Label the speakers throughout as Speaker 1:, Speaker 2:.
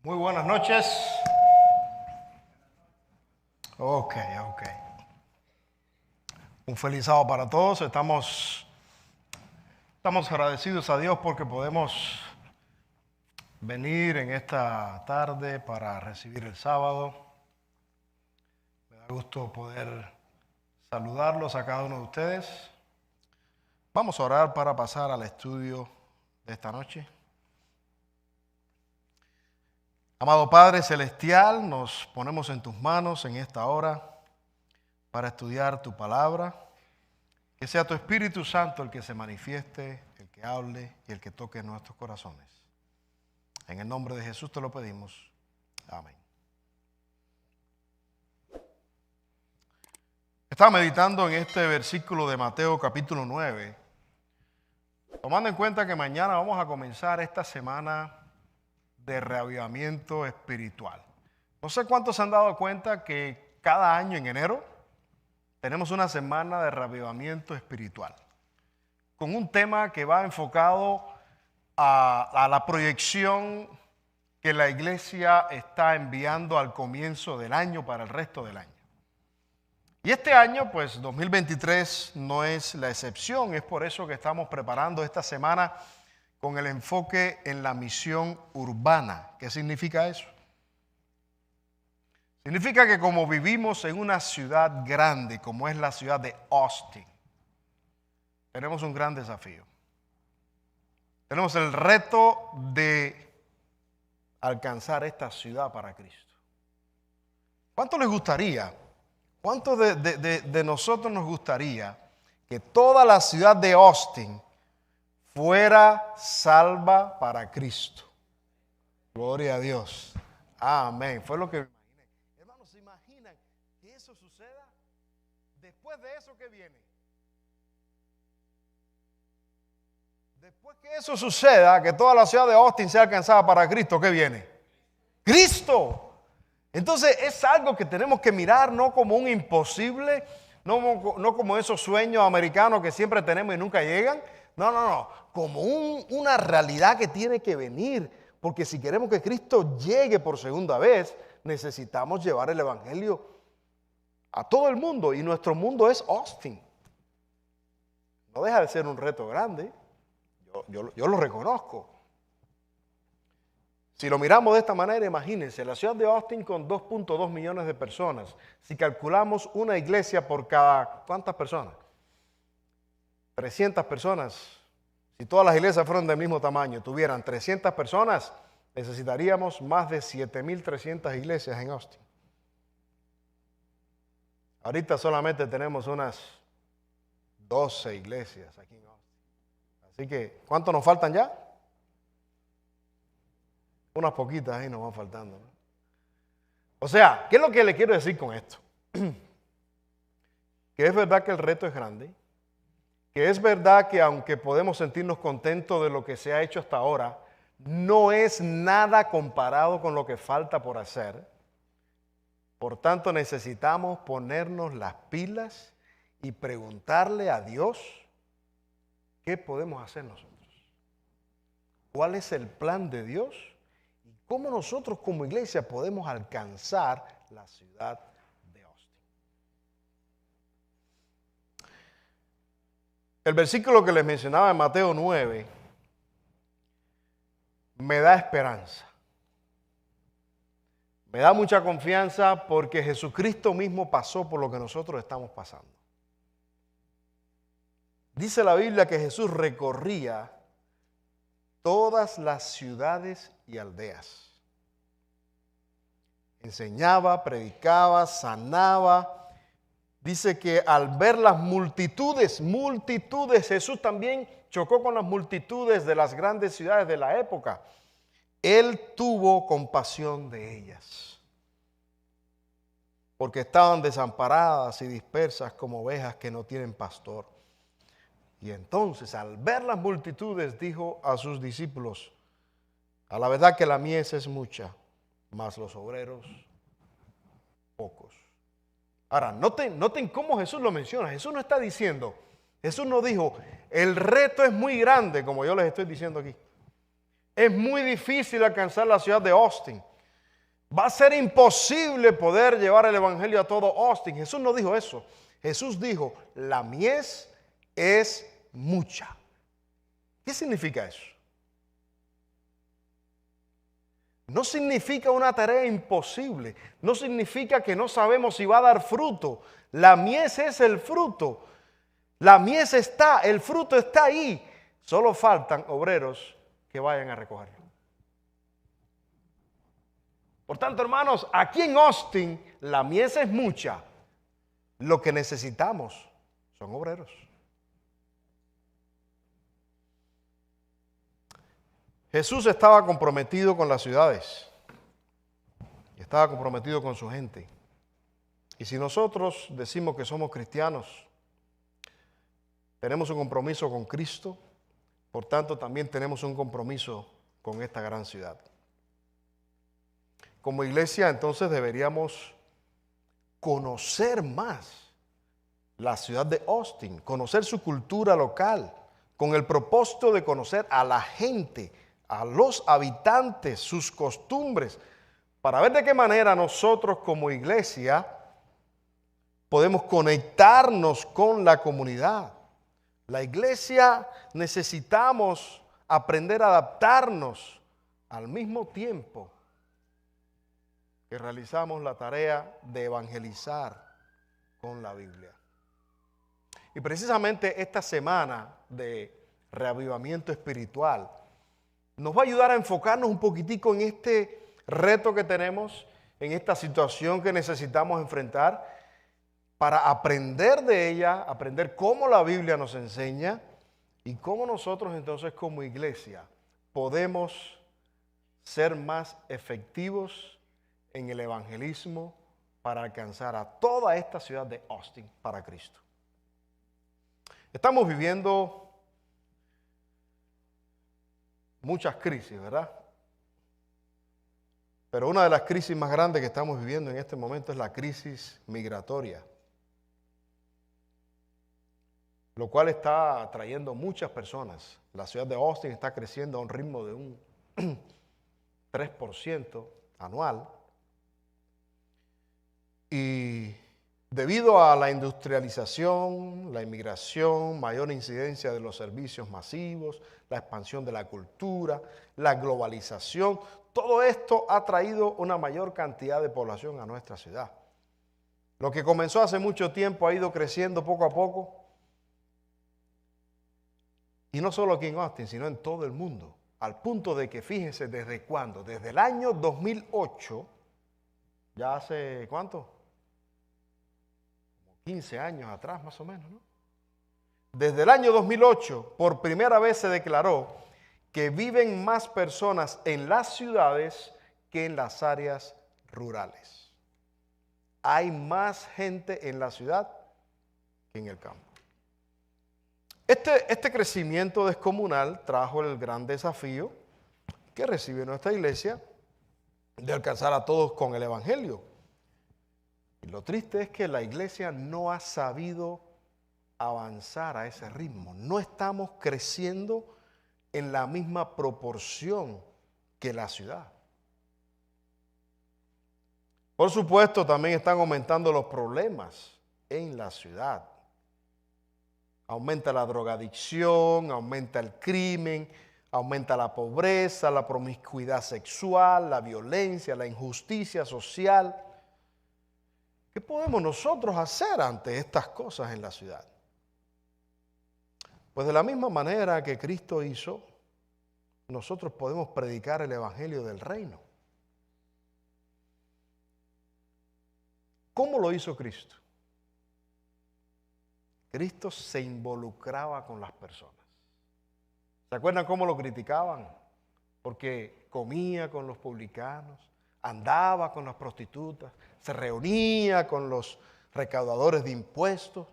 Speaker 1: Muy buenas noches. Ok. Un feliz sábado para todos. Estamos agradecidos a Dios porque podemos venir en esta tarde para recibir el sábado. Me da gusto poder saludarlos a cada uno de ustedes. Vamos a orar para pasar al estudio de esta noche. Amado Padre Celestial, nos ponemos en tus manos en esta hora para estudiar tu palabra. Que sea tu Espíritu Santo el que se manifieste, el que hable y el que toque nuestros corazones. En el nombre de Jesús te lo pedimos. Amén. Estaba meditando en este versículo de Mateo capítulo 9, tomando en cuenta que mañana vamos a comenzar esta semana de reavivamiento espiritual. No sé cuántos se han dado cuenta que cada año en enero tenemos una semana de reavivamiento espiritual, con un tema que va enfocado a la proyección que la iglesia está enviando al comienzo del año para el resto del año. Y este año, pues 2023 no es la excepción, es por eso que estamos preparando esta semana con el enfoque en la misión urbana. ¿Qué significa eso? Significa que como vivimos en una ciudad grande, como es la ciudad de Austin, tenemos un gran desafío. Tenemos el reto de alcanzar esta ciudad para Cristo. ¿Cuánto les gustaría? ¿Cuánto de nosotros nos gustaría que toda la ciudad de Austin fuera salva para Cristo? Gloria a Dios. Amén. Fue lo que me imaginé. Hermanos, ¿se imaginan que eso suceda? Después de eso, ¿qué viene? Después que eso suceda, que toda la ciudad de Austin sea alcanzada para Cristo, ¿qué viene? ¡Cristo! Entonces es algo que tenemos que mirar no como un imposible, no como esos sueños americanos que siempre tenemos y nunca llegan. No, como una realidad que tiene que venir, porque si queremos que Cristo llegue por segunda vez, necesitamos llevar el evangelio a todo el mundo, y nuestro mundo es Austin. No deja de ser un reto grande, yo lo reconozco. Si lo miramos de esta manera, imagínense, la ciudad de Austin con 2.2 millones de personas, si calculamos una iglesia por cada, ¿cuántas personas? 300 personas. Si todas las iglesias fueran del mismo tamaño, tuvieran 300 personas, necesitaríamos más de 7.300 iglesias en Austin. Ahorita solamente tenemos unas 12 iglesias aquí en Austin. Así que, ¿cuántos nos faltan ya? Unas poquitas ahí nos van faltando, ¿no? O sea, ¿qué es lo que le quiero decir con esto? Que es verdad que el reto es grande, que es verdad que aunque podemos sentirnos contentos de lo que se ha hecho hasta ahora, no es nada comparado con lo que falta por hacer. Por tanto, necesitamos ponernos las pilas y preguntarle a Dios qué podemos hacer nosotros. ¿Cuál es el plan de Dios? ¿Y cómo nosotros como iglesia podemos alcanzar la ciudad de Austin? El versículo que les mencionaba en Mateo 9 me da esperanza. Me da mucha confianza porque Jesucristo mismo pasó por lo que nosotros estamos pasando. Dice la Biblia que Jesús recorría todas las ciudades y aldeas. Enseñaba, predicaba, sanaba. Dice que al ver las multitudes, Jesús también chocó con las multitudes de las grandes ciudades de la época. Él tuvo compasión de ellas, porque estaban desamparadas y dispersas como ovejas que no tienen pastor. Y entonces, al ver las multitudes, dijo a sus discípulos: a la verdad que la mies es mucha, mas los obreros pocos. Ahora, noten cómo Jesús lo menciona. Jesús no está diciendo, Jesús no dijo, el reto es muy grande, como yo les estoy diciendo aquí. Es muy difícil alcanzar la ciudad de Austin. Va a ser imposible poder llevar el evangelio a todo Austin. Jesús no dijo eso. Jesús dijo, la mies es mucha. ¿Qué significa eso? No significa una tarea imposible. No significa que no sabemos si va a dar fruto. La mies es el fruto. La mies está, el fruto está ahí. Solo faltan obreros que vayan a recogerlo. Por tanto, hermanos, aquí en Austin la mies es mucha. Lo que necesitamos son obreros. Jesús estaba comprometido con las ciudades. Estaba comprometido con su gente. Y si nosotros decimos que somos cristianos, tenemos un compromiso con Cristo, por tanto también tenemos un compromiso con esta gran ciudad. Como iglesia, entonces deberíamos conocer más la ciudad de Austin, conocer su cultura local, con el propósito de conocer a la gente, a los habitantes, sus costumbres, para ver de qué manera nosotros como iglesia podemos conectarnos con la comunidad. La iglesia necesitamos aprender a adaptarnos al mismo tiempo que realizamos la tarea de evangelizar con la Biblia. Y precisamente esta semana de reavivamiento espiritual nos va a ayudar a enfocarnos un poquitico en este reto que tenemos, en esta situación que necesitamos enfrentar, para aprender de ella, aprender cómo la Biblia nos enseña y cómo nosotros entonces como iglesia podemos ser más efectivos en el evangelismo para alcanzar a toda esta ciudad de Austin para Cristo. Estamos viviendo muchas crisis, ¿verdad? Pero una de las crisis más grandes que estamos viviendo en este momento es la crisis migratoria, lo cual está atrayendo muchas personas. La ciudad de Austin está creciendo a un ritmo de un 3% anual. Y debido a la industrialización, la inmigración, mayor incidencia de los servicios masivos, la expansión de la cultura, la globalización, todo esto ha traído una mayor cantidad de población a nuestra ciudad. Lo que comenzó hace mucho tiempo ha ido creciendo poco a poco. Y no solo aquí en Austin, sino en todo el mundo. Al punto de que, fíjense, ¿desde cuándo? Desde el año 2008, ya hace, ¿cuánto? 15 años atrás, más o menos, ¿no? Desde el año 2008, por primera vez se declaró que viven más personas en las ciudades que en las áreas rurales. Hay más gente en la ciudad que en el campo. Este crecimiento descomunal trajo el gran desafío que recibe nuestra iglesia de alcanzar a todos con el evangelio. Y lo triste es que la iglesia no ha sabido avanzar a ese ritmo. No estamos creciendo en la misma proporción que la ciudad. Por supuesto, también están aumentando los problemas en la ciudad. Aumenta la drogadicción, aumenta el crimen, aumenta la pobreza, la promiscuidad sexual, la violencia, la injusticia social. ¿Qué podemos nosotros hacer ante estas cosas en la ciudad? Pues de la misma manera que Cristo hizo, nosotros podemos predicar el evangelio del reino. ¿Cómo lo hizo Cristo? Cristo se involucraba con las personas. ¿Se acuerdan cómo lo criticaban? Porque comía con los publicanos, andaba con las prostitutas, se reunía con los recaudadores de impuestos.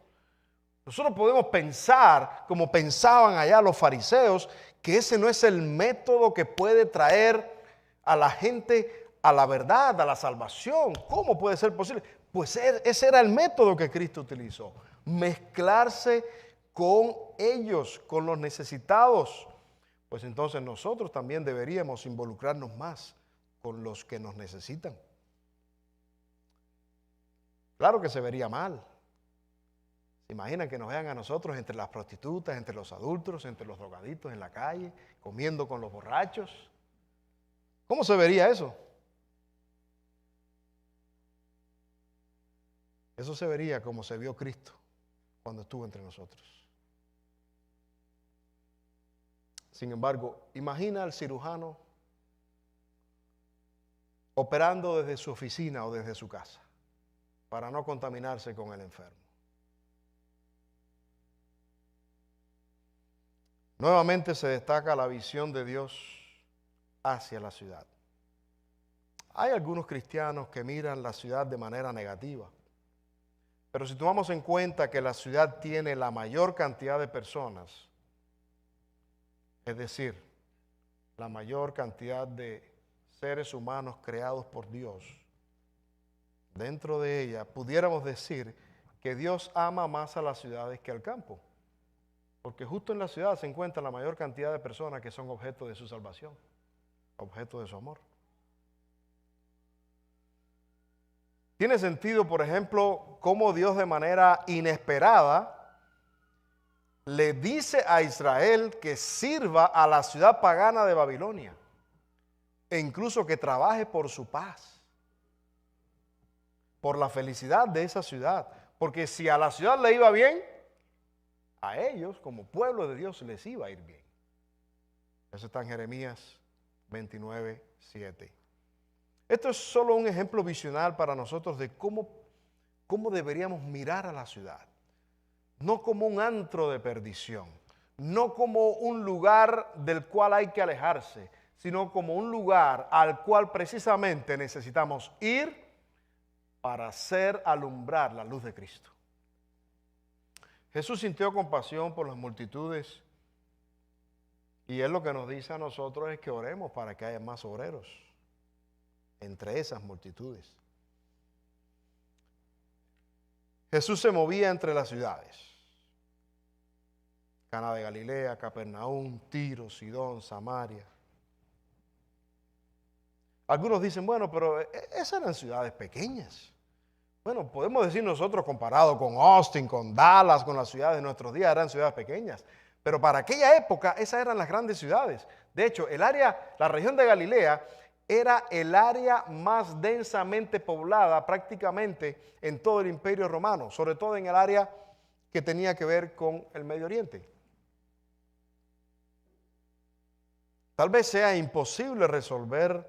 Speaker 1: Nosotros podemos pensar, como pensaban allá los fariseos, que ese no es el método que puede traer a la gente a la verdad, a la salvación. ¿Cómo puede ser posible? Pues ese era el método que Cristo utilizó. Mezclarse con ellos, con los necesitados. Pues entonces nosotros también deberíamos involucrarnos más con los que nos necesitan. Claro que se vería mal. ¿Se imaginan que nos vean a nosotros entre las prostitutas, entre los adúlteros, entre los drogadictos en la calle, comiendo con los borrachos? ¿Cómo se vería eso? Eso se vería como se vio Cristo cuando estuvo entre nosotros. Sin embargo, imagina al cirujano operando desde su oficina o desde su casa para no contaminarse con el enfermo. Nuevamente se destaca la visión de Dios hacia la ciudad. Hay algunos cristianos que miran la ciudad de manera negativa, pero si tomamos en cuenta que la ciudad tiene la mayor cantidad de personas, es decir, la mayor cantidad de seres humanos creados por Dios, dentro de ella pudiéramos decir que Dios ama más a las ciudades que al campo. Porque justo en la ciudad se encuentra la mayor cantidad de personas que son objeto de su salvación, objeto de su amor. Tiene sentido, por ejemplo, cómo Dios de manera inesperada le dice a Israel que sirva a la ciudad pagana de Babilonia e incluso que trabaje por su paz, por la felicidad de esa ciudad. Porque si a la ciudad le iba bien, a ellos, como pueblo de Dios, les iba a ir bien. Eso está en Jeremías 29, 7. Esto es solo un ejemplo visional para nosotros de cómo deberíamos mirar a la ciudad. No como un antro de perdición, no como un lugar del cual hay que alejarse, sino como un lugar al cual precisamente necesitamos ir para hacer alumbrar la luz de Cristo. Jesús sintió compasión por las multitudes y Él lo que nos dice a nosotros es que oremos para que haya más obreros entre esas multitudes. Jesús se movía entre las ciudades. Cana de Galilea, Capernaum, Tiro, Sidón, Samaria. Algunos dicen, bueno, pero esas eran ciudades pequeñas. Bueno, podemos decir nosotros comparado con Austin, con Dallas, con las ciudades de nuestros días, eran ciudades pequeñas. Pero para aquella época esas eran las grandes ciudades. De hecho, la región de Galilea era el área más densamente poblada prácticamente en todo el Imperio Romano, sobre todo en el área que tenía que ver con el Medio Oriente. Tal vez sea imposible resolver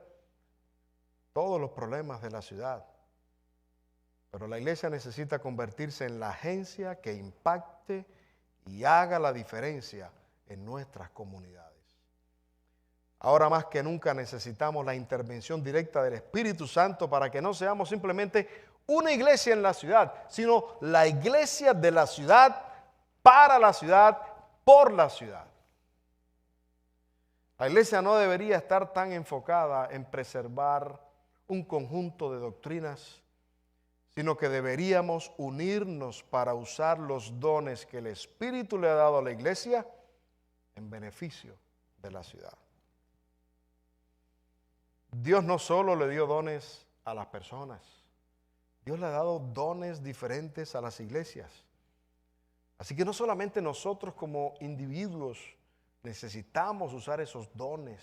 Speaker 1: todos los problemas de la ciudad. Pero la iglesia necesita convertirse en la agencia que impacte y haga la diferencia en nuestras comunidades. Ahora más que nunca necesitamos la intervención directa del Espíritu Santo para que no seamos simplemente una iglesia en la ciudad, sino la iglesia de la ciudad, para la ciudad, por la ciudad. La iglesia no debería estar tan enfocada en preservar un conjunto de doctrinas, sino que deberíamos unirnos para usar los dones que el Espíritu le ha dado a la iglesia en beneficio de la ciudad. Dios no solo le dio dones a las personas, Dios le ha dado dones diferentes a las iglesias. Así que no solamente nosotros como individuos necesitamos usar esos dones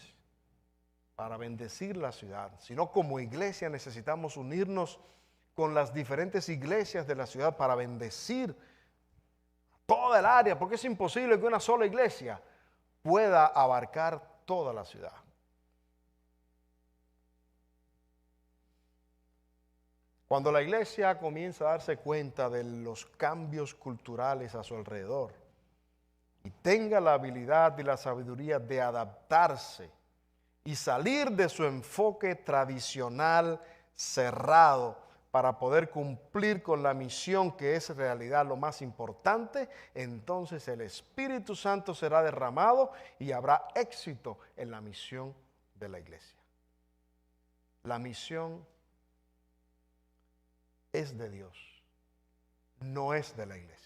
Speaker 1: para bendecir la ciudad, sino como iglesia necesitamos unirnos con las diferentes iglesias de la ciudad para bendecir toda el área, porque es imposible que una sola iglesia pueda abarcar toda la ciudad. Cuando la iglesia comienza a darse cuenta de los cambios culturales a su alrededor y tenga la habilidad y la sabiduría de adaptarse y salir de su enfoque tradicional cerrado, para poder cumplir con la misión que es en realidad lo más importante, entonces el Espíritu Santo será derramado y habrá éxito en la misión de la iglesia. La misión es de Dios, no es de la iglesia.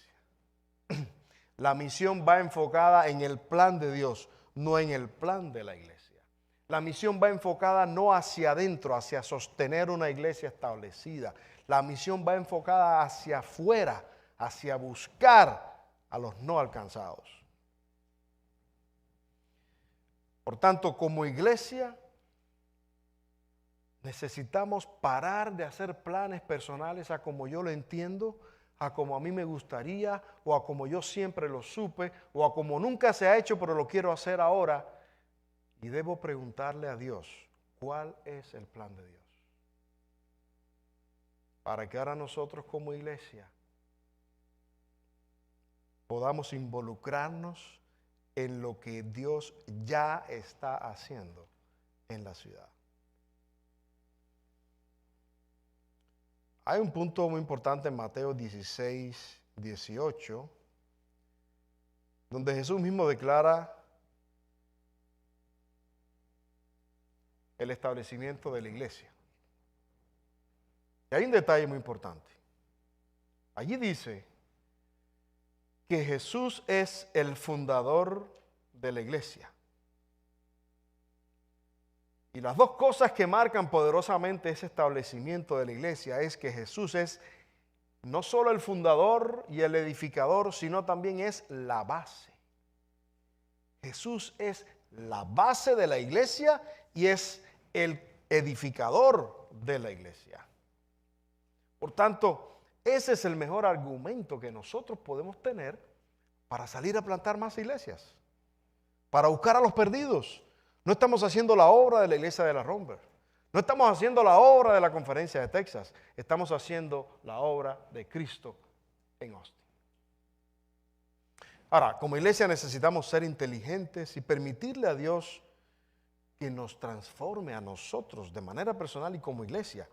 Speaker 1: La misión va enfocada en el plan de Dios, no en el plan de la iglesia. La misión va enfocada no hacia adentro, hacia sostener una iglesia establecida. La misión va enfocada hacia afuera, hacia buscar a los no alcanzados. Por tanto, como iglesia, necesitamos parar de hacer planes personales a como yo lo entiendo, a como a mí me gustaría, o a como yo siempre lo supe, o a como nunca se ha hecho pero lo quiero hacer ahora. Y debo preguntarle a Dios, ¿cuál es el plan de Dios? Para que ahora nosotros como iglesia podamos involucrarnos en lo que Dios ya está haciendo en la ciudad. Hay un punto muy importante en Mateo 16, 18, donde Jesús mismo declara el establecimiento de la iglesia. Y hay un detalle muy importante. Allí dice que Jesús es el fundador de la iglesia. Y las dos cosas que marcan poderosamente ese establecimiento de la iglesia es que Jesús es no solo el fundador y el edificador, sino también es la base. Jesús es la base de la iglesia y es el edificador de la iglesia. Por tanto, ese es el mejor argumento que nosotros podemos tener para salir a plantar más iglesias, para buscar a los perdidos. No estamos haciendo la obra de la iglesia de la Romber, no estamos haciendo la obra de la conferencia de Texas, estamos haciendo la obra de Cristo en Austin. Ahora, como iglesia necesitamos ser inteligentes y permitirle a Dios que nos transforme a nosotros de manera personal y como iglesia,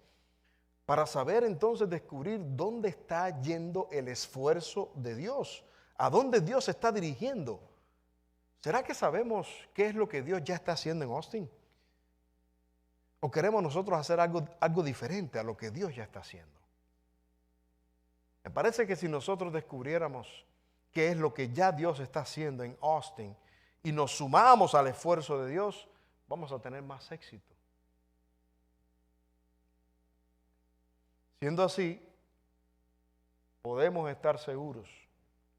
Speaker 1: para saber entonces descubrir dónde está yendo el esfuerzo de Dios, a dónde Dios se está dirigiendo. ¿Será que sabemos qué es lo que Dios ya está haciendo en Austin? ¿O queremos nosotros hacer algo diferente a lo que Dios ya está haciendo? Me parece que si nosotros descubriéramos qué es lo que ya Dios está haciendo en Austin y nos sumamos al esfuerzo de Dios, vamos a tener más éxito. Siendo así, podemos estar seguros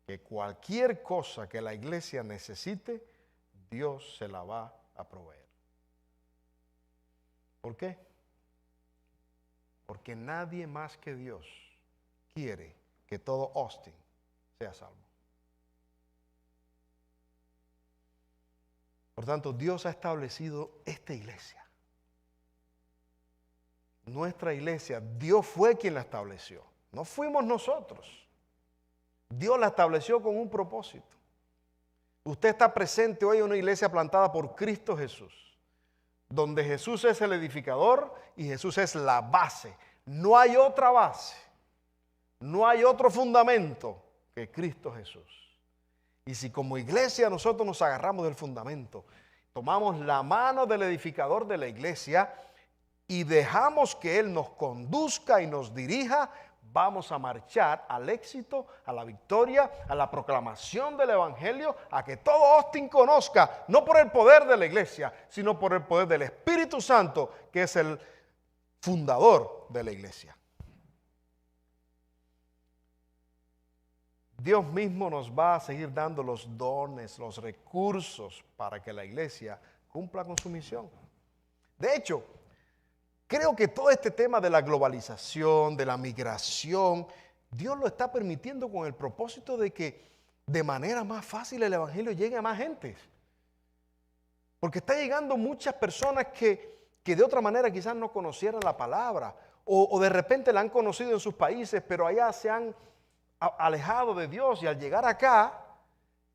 Speaker 1: que cualquier cosa que la iglesia necesite, Dios se la va a proveer. ¿Por qué? Porque nadie más que Dios quiere que todo Austin sea salvo. Por tanto, Dios ha establecido esta iglesia. Nuestra iglesia, Dios fue quien la estableció. No fuimos nosotros. Dios la estableció con un propósito. Usted está presente hoy en una iglesia plantada por Cristo Jesús, donde Jesús es el edificador y Jesús es la base. No hay otra base, no hay otro fundamento que Cristo Jesús. Y si como iglesia nosotros nos agarramos del fundamento, tomamos la mano del edificador de la iglesia y dejamos que Él nos conduzca y nos dirija, vamos a marchar al éxito, a la victoria, a la proclamación del evangelio, a que todo Austin conozca, no por el poder de la iglesia, sino por el poder del Espíritu Santo, que es el fundador de la iglesia. Dios mismo nos va a seguir dando los dones, los recursos para que la iglesia cumpla con su misión. De hecho, creo que todo este tema de la globalización, de la migración, Dios lo está permitiendo con el propósito de que de manera más fácil el evangelio llegue a más gente. Porque está llegando muchas personas que de otra manera quizás no conocieran la palabra o de repente la han conocido en sus países, pero allá se han alejado de Dios y al llegar acá,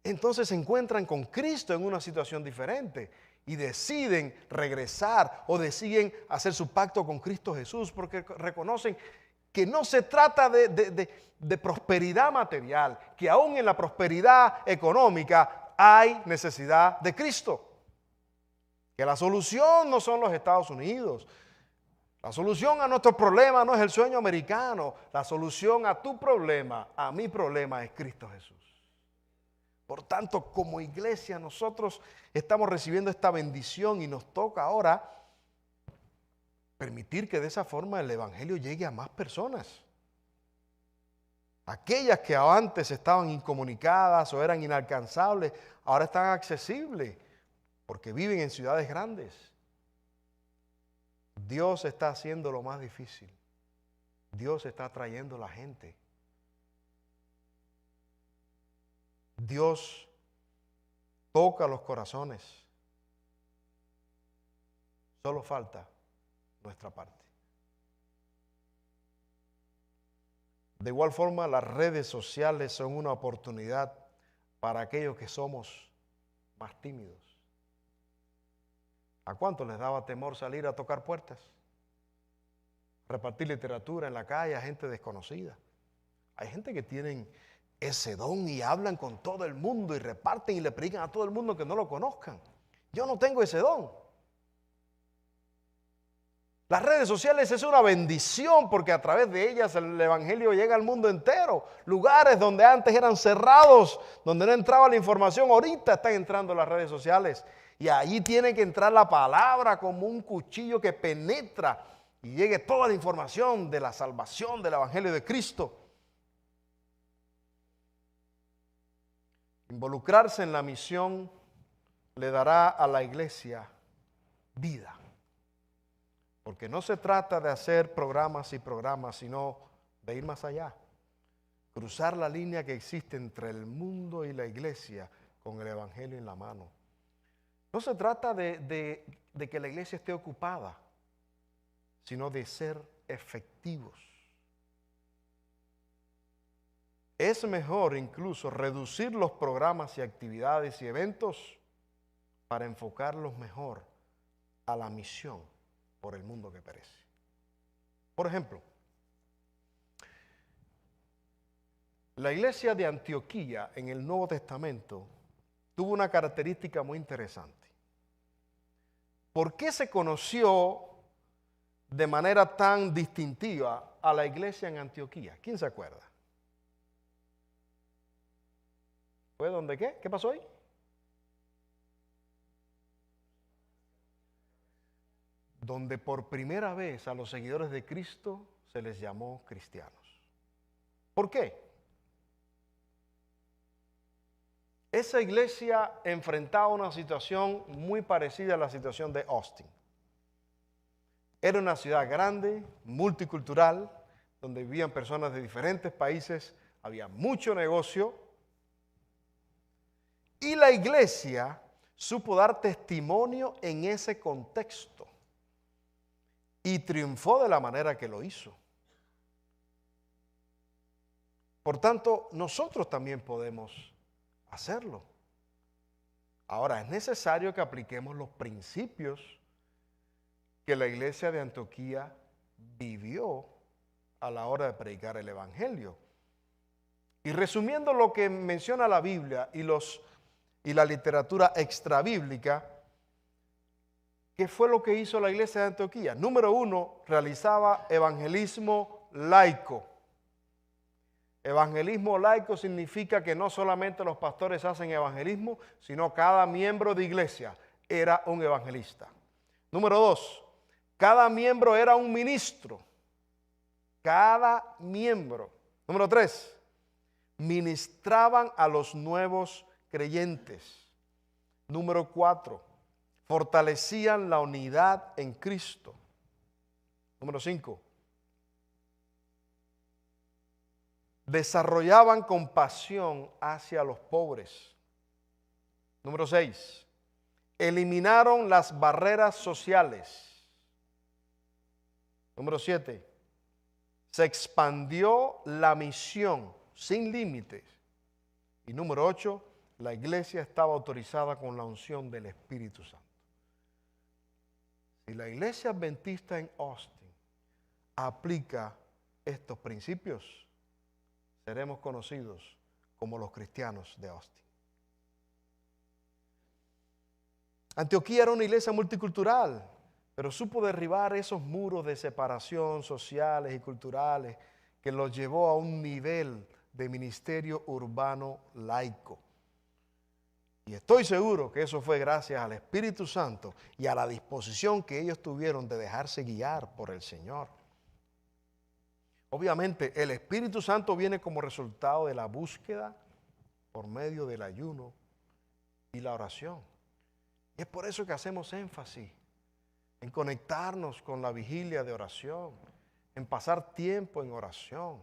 Speaker 1: entonces se encuentran con Cristo en una situación diferente y deciden regresar o deciden hacer su pacto con Cristo Jesús porque reconocen que no se trata de prosperidad material, que aún en la prosperidad económica hay necesidad de Cristo. Que la solución no son los Estados Unidos. La solución a nuestro problema no es el sueño americano. La solución a tu problema, a mi problema, es Cristo Jesús. Por tanto, como iglesia nosotros estamos recibiendo esta bendición y nos toca ahora permitir que de esa forma el evangelio llegue a más personas. Aquellas que antes estaban incomunicadas o eran inalcanzables, ahora están accesibles porque viven en ciudades grandes. Dios está haciendo lo más difícil. Dios está atrayendo a la gente. Dios toca los corazones. Solo falta nuestra parte. De igual forma, las redes sociales son una oportunidad para aquellos que somos más tímidos. ¿A cuántos les daba temor salir a tocar puertas? Repartir literatura en la calle a gente desconocida. Hay gente que tienen ese don y hablan con todo el mundo y reparten y le predican a todo el mundo que no lo conozcan. Yo no tengo ese don. Las redes sociales es una bendición porque a través de ellas el evangelio llega al mundo entero. Lugares donde antes eran cerrados, donde no entraba la información, ahorita están entrando las redes sociales. Y allí tiene que entrar la palabra como un cuchillo que penetra y llegue toda la información de la salvación del evangelio de Cristo. Involucrarse en la misión le dará a la iglesia vida. Porque no se trata de hacer programas y programas, sino de ir más allá. Cruzar la línea que existe entre el mundo y la iglesia con el evangelio en la mano. No se trata de que la iglesia esté ocupada, sino de ser efectivos. Es mejor incluso reducir los programas y actividades y eventos para enfocarlos mejor a la misión por el mundo que perece. Por ejemplo, la iglesia de Antioquía en el Nuevo Testamento tuvo una característica muy interesante. ¿Por qué se conoció de manera tan distintiva a la iglesia en Antioquía? ¿Quién se acuerda? ¿Fue donde qué? ¿Qué pasó ahí? Donde por primera vez a los seguidores de Cristo se les llamó cristianos. ¿Por qué? Esa iglesia enfrentaba una situación muy parecida a la situación de Austin. Era una ciudad grande, multicultural, donde vivían personas de diferentes países, había mucho negocio, y la iglesia supo dar testimonio en ese contexto y triunfó de la manera que lo hizo. Por tanto, nosotros también podemos hacerlo. Ahora, es necesario que apliquemos los principios que la iglesia de Antioquía vivió a la hora de predicar el evangelio. Y resumiendo lo que menciona la Biblia y la literatura extrabíblica, ¿qué fue lo que hizo la iglesia de Antioquía? Número 1, realizaba evangelismo laico. Evangelismo laico significa que no solamente los pastores hacen evangelismo, sino cada miembro de iglesia era un evangelista. Número 2, cada miembro era un ministro. Cada miembro. Número 3, ministraban a los nuevos creyentes. Número 4, fortalecían la unidad en Cristo. Número 5, desarrollaban compasión hacia los pobres. Número 6, eliminaron las barreras sociales. Número 7, se expandió la misión sin límites. Y número 8, la iglesia estaba autorizada con la unción del Espíritu Santo. Si la iglesia adventista en Austin aplica estos principios, seremos conocidos como los cristianos de Austin. Antioquía era una iglesia multicultural, pero supo derribar esos muros de separación sociales y culturales que los llevó a un nivel de ministerio urbano laico. Y estoy seguro que eso fue gracias al Espíritu Santo y a la disposición que ellos tuvieron de dejarse guiar por el Señor. Obviamente, el Espíritu Santo viene como resultado de la búsqueda por medio del ayuno y la oración. Y es por eso que hacemos énfasis en conectarnos con la vigilia de oración, en pasar tiempo en oración.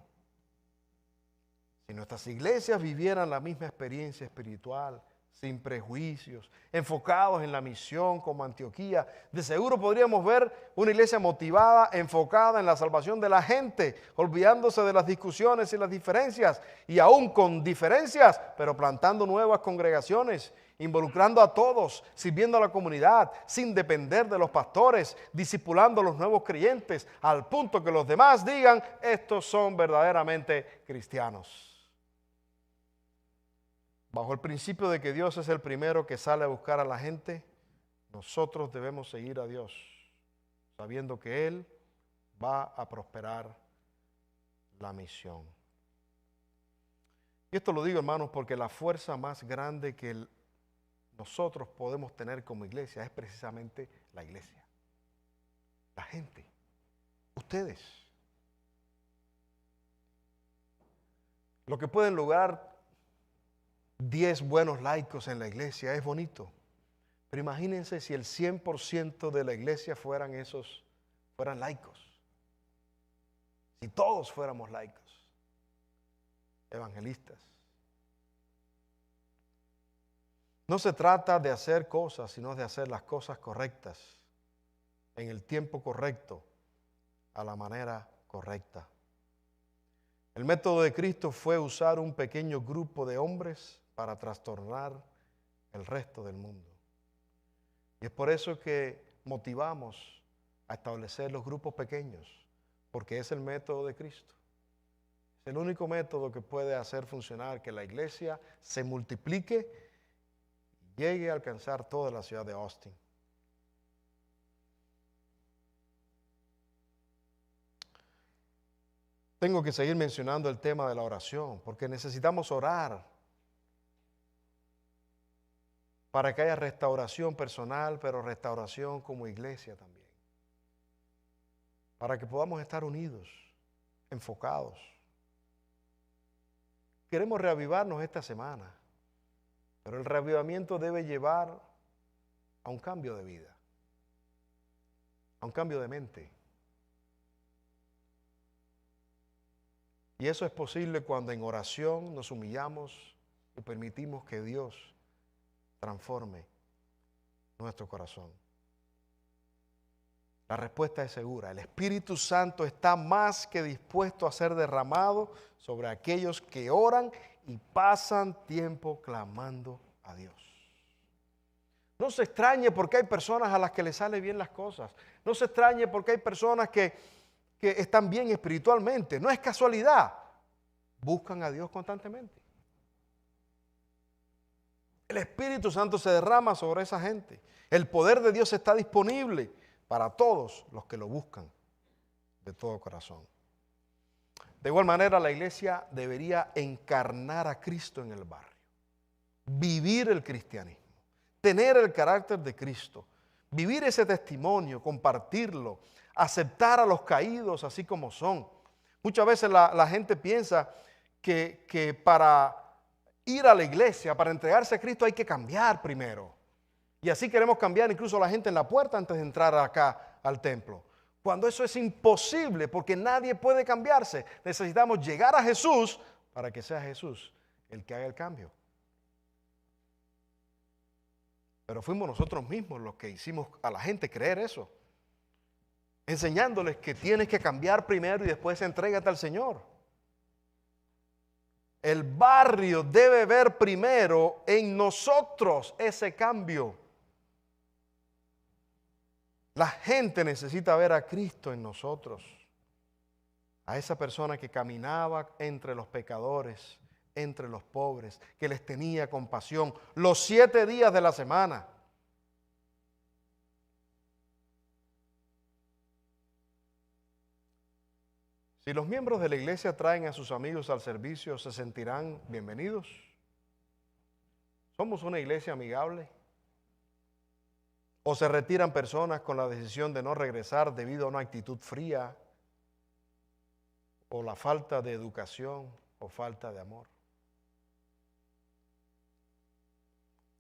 Speaker 1: Si nuestras iglesias vivieran la misma experiencia espiritual, sin prejuicios, enfocados en la misión como Antioquía, de seguro podríamos ver una iglesia motivada, enfocada en la salvación de la gente, olvidándose de las discusiones y las diferencias, y aún con diferencias, pero plantando nuevas congregaciones, involucrando a todos, sirviendo a la comunidad, sin depender de los pastores, discipulando a los nuevos creyentes, al punto que los demás digan, estos son verdaderamente cristianos. Bajo el principio de que Dios es el primero que sale a buscar a la gente, nosotros debemos seguir a Dios, sabiendo que Él va a prosperar la misión. Y esto lo digo, hermanos, porque la fuerza más grande que nosotros podemos tener como iglesia es precisamente la iglesia, la gente, ustedes. Lo que pueden lograr 10 buenos laicos en la iglesia es bonito, pero imagínense si el 100% de la iglesia fueran laicos. Si todos fuéramos laicos, evangelistas. No se trata de hacer cosas, sino de hacer las cosas correctas, en el tiempo correcto, a la manera correcta. El método de Cristo fue usar un pequeño grupo de hombres para trastornar el resto del mundo. Y es por eso que motivamos a establecer los grupos pequeños, porque es el método de Cristo. Es el único método que puede hacer funcionar que la iglesia se multiplique y llegue a alcanzar toda la ciudad de Austin. Tengo que seguir mencionando el tema de la oración, porque necesitamos orar para que haya restauración personal, pero restauración como iglesia también. Para que podamos estar unidos, enfocados. Queremos reavivarnos esta semana, pero el reavivamiento debe llevar a un cambio de vida, a un cambio de mente. Y eso es posible cuando en oración nos humillamos y permitimos que Dios transforme nuestro corazón. La respuesta es segura. El Espíritu Santo está más que dispuesto a ser derramado sobre aquellos que oran y pasan tiempo clamando a Dios. No se extrañe porque hay personas a las que les salen bien las cosas. No se extrañe porque hay personas que están bien espiritualmente. No es casualidad. Buscan a Dios constantemente. El Espíritu Santo se derrama sobre esa gente. El poder de Dios está disponible para todos los que lo buscan de todo corazón. De igual manera, la iglesia debería encarnar a Cristo en el barrio, vivir el cristianismo, tener el carácter de Cristo, vivir ese testimonio, compartirlo, aceptar a los caídos así como son. Muchas veces la gente piensa que para ir a la iglesia, para entregarse a Cristo hay que cambiar primero. Y así queremos cambiar incluso a la gente en la puerta antes de entrar acá al templo. Cuando eso es imposible, porque nadie puede cambiarse. Necesitamos llegar a Jesús para que sea Jesús el que haga el cambio. Pero fuimos nosotros mismos los que hicimos a la gente creer eso. Enseñándoles que tienes que cambiar primero y después entrégate al Señor. El barrio debe ver primero en nosotros ese cambio. La gente necesita ver a Cristo en nosotros. A esa persona que caminaba entre los pecadores, entre los pobres, que les tenía compasión los 7 días de la semana. Si los miembros de la iglesia traen a sus amigos al servicio, ¿se sentirán bienvenidos? ¿Somos una iglesia amigable? ¿O se retiran personas con la decisión de no regresar debido a una actitud fría o la falta de educación o falta de amor?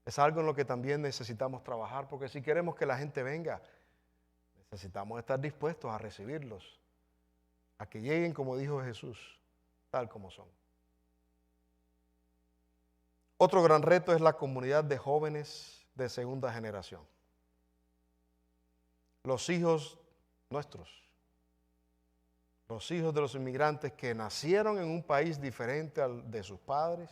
Speaker 1: Es algo en lo que también necesitamos trabajar, porque si queremos que la gente venga, necesitamos estar dispuestos a recibirlos, a que lleguen, como dijo Jesús, tal como son. Otro gran reto es la comunidad de jóvenes de segunda generación. Los hijos nuestros, los hijos de los inmigrantes que nacieron en un país diferente al de sus padres,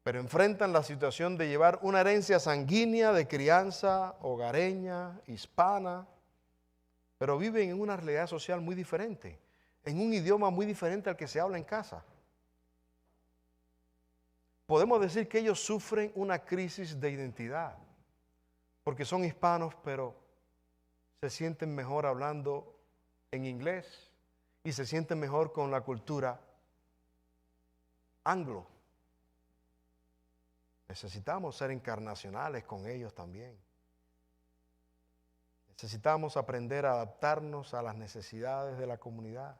Speaker 1: pero enfrentan la situación de llevar una herencia sanguínea de crianza hogareña, hispana, pero viven en una realidad social muy diferente, en un idioma muy diferente al que se habla en casa. Podemos decir que ellos sufren una crisis de identidad, porque son hispanos, pero se sienten mejor hablando en inglés y se sienten mejor con la cultura anglo. Necesitamos ser encarnacionales con ellos también. Necesitamos aprender a adaptarnos a las necesidades de la comunidad.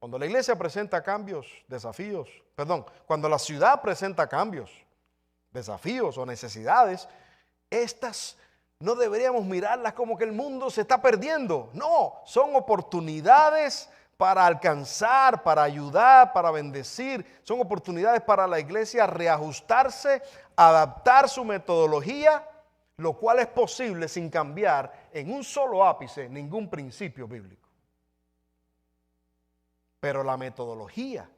Speaker 1: Cuando la iglesia presenta cambios, cuando la ciudad presenta cambios, desafíos o necesidades, estas no deberíamos mirarlas como que el mundo se está perdiendo. No, son oportunidades para alcanzar, para ayudar, para bendecir. Son oportunidades para la iglesia reajustarse, adaptar su metodología, lo cual es posible sin cambiar en un solo ápice ningún principio bíblico. Pero la metodología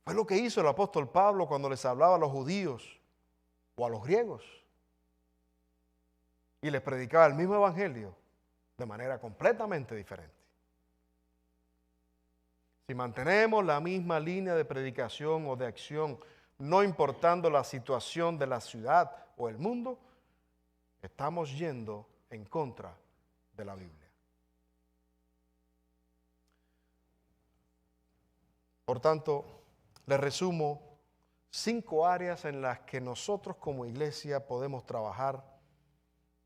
Speaker 1: fue lo que hizo el apóstol Pablo cuando les hablaba a los judíos o a los griegos y les predicaba el mismo evangelio de manera completamente diferente. Si mantenemos la misma línea de predicación o de acción, no importando la situación de la ciudad o el mundo, estamos yendo en contra de la Biblia. Por tanto, les resumo 5 áreas en las que nosotros como iglesia podemos trabajar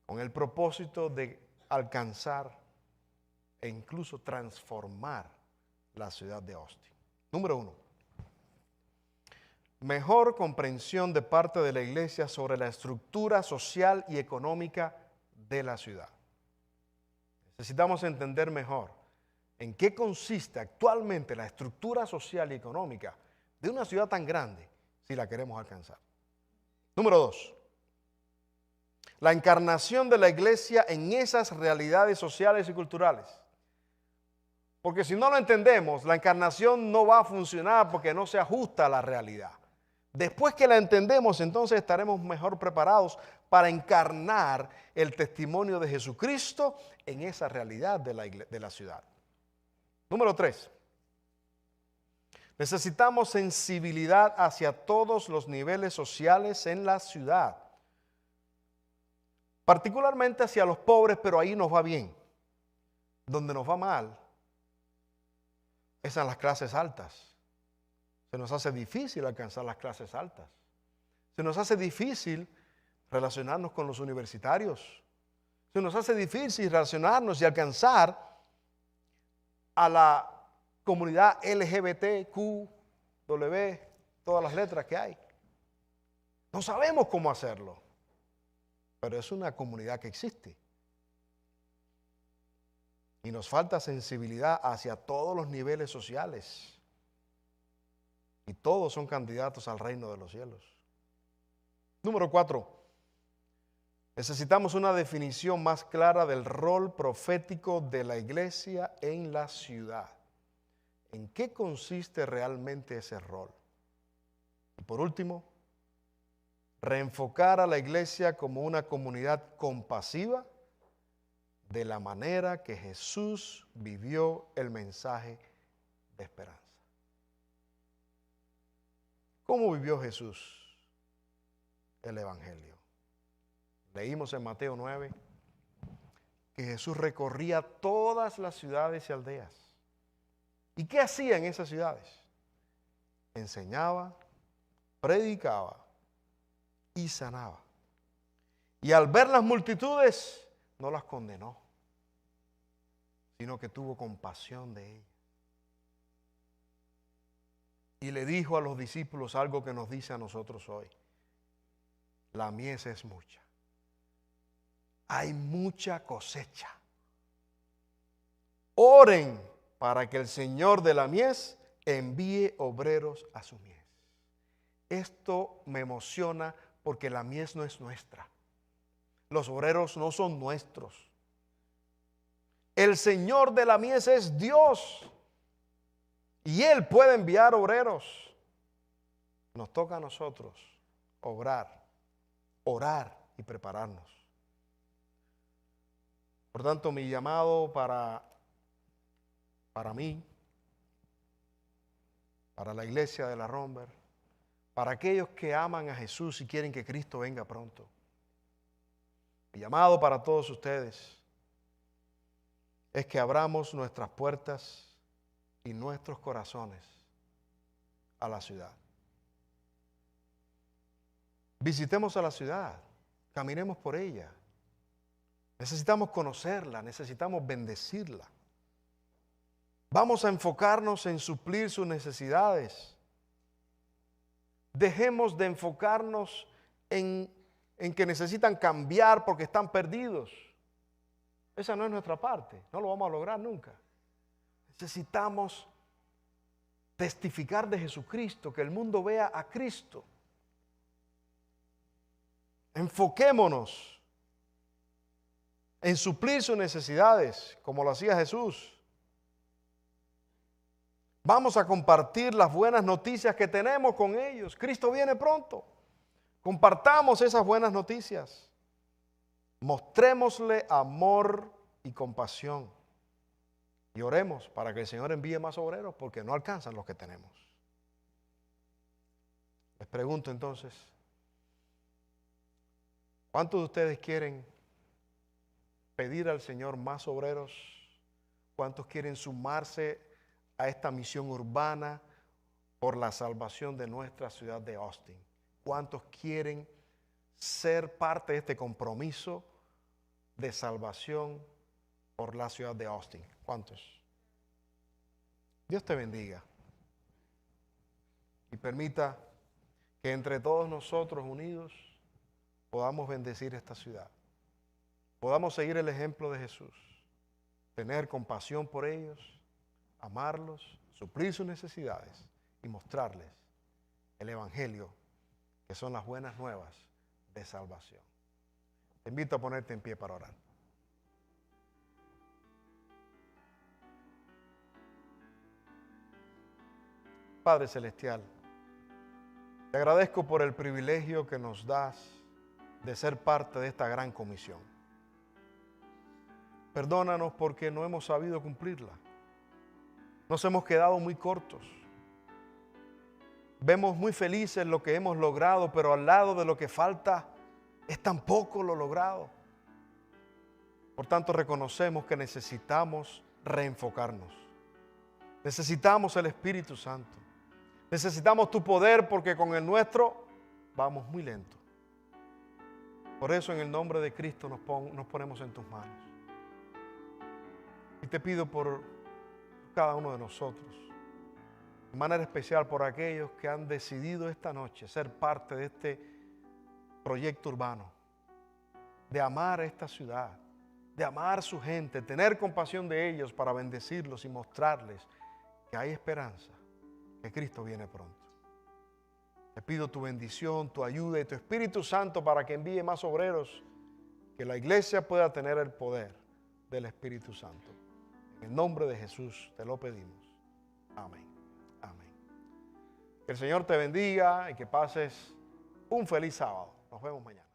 Speaker 1: con el propósito de alcanzar e incluso transformar la ciudad de Austin. Número 1. Mejor comprensión de parte de la iglesia sobre la estructura social y económica de la ciudad. Necesitamos entender mejor en qué consiste actualmente la estructura social y económica de una ciudad tan grande si la queremos alcanzar. Número 2. La encarnación de la iglesia en esas realidades sociales y culturales. Porque si no lo entendemos, la encarnación no va a funcionar porque no se ajusta a la realidad. Después que la entendemos, entonces estaremos mejor preparados para encarnar el testimonio de Jesucristo en esa realidad de la ciudad. Número 3. Necesitamos sensibilidad hacia todos los niveles sociales en la ciudad. Particularmente hacia los pobres, pero ahí nos va bien. Donde nos va mal es en las clases altas. Se nos hace difícil alcanzar las clases altas. Se nos hace difícil relacionarnos con los universitarios. Se nos hace difícil relacionarnos y alcanzar a la comunidad LGBTQ, todas las letras que hay. No sabemos cómo hacerlo, pero es una comunidad que existe. Y nos falta sensibilidad hacia todos los niveles sociales. Y todos son candidatos al reino de los cielos. Número 4. Necesitamos una definición más clara del rol profético de la iglesia en la ciudad. ¿En qué consiste realmente ese rol? Y por último, reenfocar a la iglesia como una comunidad compasiva de la manera que Jesús vivió el mensaje de esperanza. ¿Cómo vivió Jesús el evangelio? Leímos en Mateo 9 que Jesús recorría todas las ciudades y aldeas. ¿Y qué hacía en esas ciudades? enseñaba, predicaba y sanaba. Y al ver las multitudes, no las condenó, sino que tuvo compasión de ellas. Y le dijo a los discípulos algo que nos dice a nosotros hoy: la mies es mucha. Hay mucha cosecha. Oren para que el Señor de la mies envíe obreros a su mies. Esto me emociona porque la mies no es nuestra. Los obreros no son nuestros. El Señor de la mies es Dios. Y Él puede enviar obreros. Nos toca a nosotros obrar, orar y prepararnos. Por tanto, mi llamado para mí, para la iglesia de la Romber, para aquellos que aman a Jesús y quieren que Cristo venga pronto. Mi llamado para todos ustedes es que abramos nuestras puertas y nuestros corazones a la ciudad. Visitemos a la ciudad, caminemos por ella. Necesitamos conocerla, necesitamos bendecirla. Vamos a enfocarnos en suplir sus necesidades. Dejemos de enfocarnos en que necesitan cambiar porque están perdidos. Esa no es nuestra parte, no lo vamos a lograr nunca. Necesitamos testificar de Jesucristo, que el mundo vea a Cristo. Enfoquémonos en suplir sus necesidades, como lo hacía Jesús. Vamos a compartir las buenas noticias que tenemos con ellos. Cristo viene pronto. Compartamos esas buenas noticias. Mostrémosle amor y compasión. Y oremos para que el Señor envíe más obreros, porque no alcanzan los que tenemos. Les pregunto entonces, ¿cuántos de ustedes quieren pedir al Señor más obreros? ¿Cuántos quieren sumarse a esta misión urbana por la salvación de nuestra ciudad de Austin? ¿Cuántos quieren ser parte de este compromiso de salvación por la ciudad de Austin? ¿Cuántos? Dios te bendiga y permita que entre todos nosotros unidos podamos bendecir esta ciudad. Podamos seguir el ejemplo de Jesús, tener compasión por ellos, amarlos, suplir sus necesidades y mostrarles el Evangelio, que son las buenas nuevas de salvación. Te invito a ponerte en pie para orar. Padre Celestial, te agradezco por el privilegio que nos das de ser parte de esta gran comisión. Perdónanos porque no hemos sabido cumplirla. Nos hemos quedado muy cortos. Vemos muy felices lo que hemos logrado, pero al lado de lo que falta es tan poco lo logrado. Por tanto, reconocemos que necesitamos reenfocarnos. Necesitamos el Espíritu Santo. Necesitamos tu poder porque con el nuestro vamos muy lento. Por eso en el nombre de Cristo nos ponemos en tus manos. Y te pido por cada uno de nosotros, de manera especial por aquellos que han decidido esta noche ser parte de este proyecto urbano, de amar a esta ciudad, de amar a su gente, tener compasión de ellos para bendecirlos y mostrarles que hay esperanza, que Cristo viene pronto. Te pido tu bendición, tu ayuda y tu Espíritu Santo para que envíe más obreros, que la iglesia pueda tener el poder del Espíritu Santo. En el nombre de Jesús te lo pedimos. Amén. Amén. Que el Señor te bendiga y que pases un feliz sábado. Nos vemos mañana.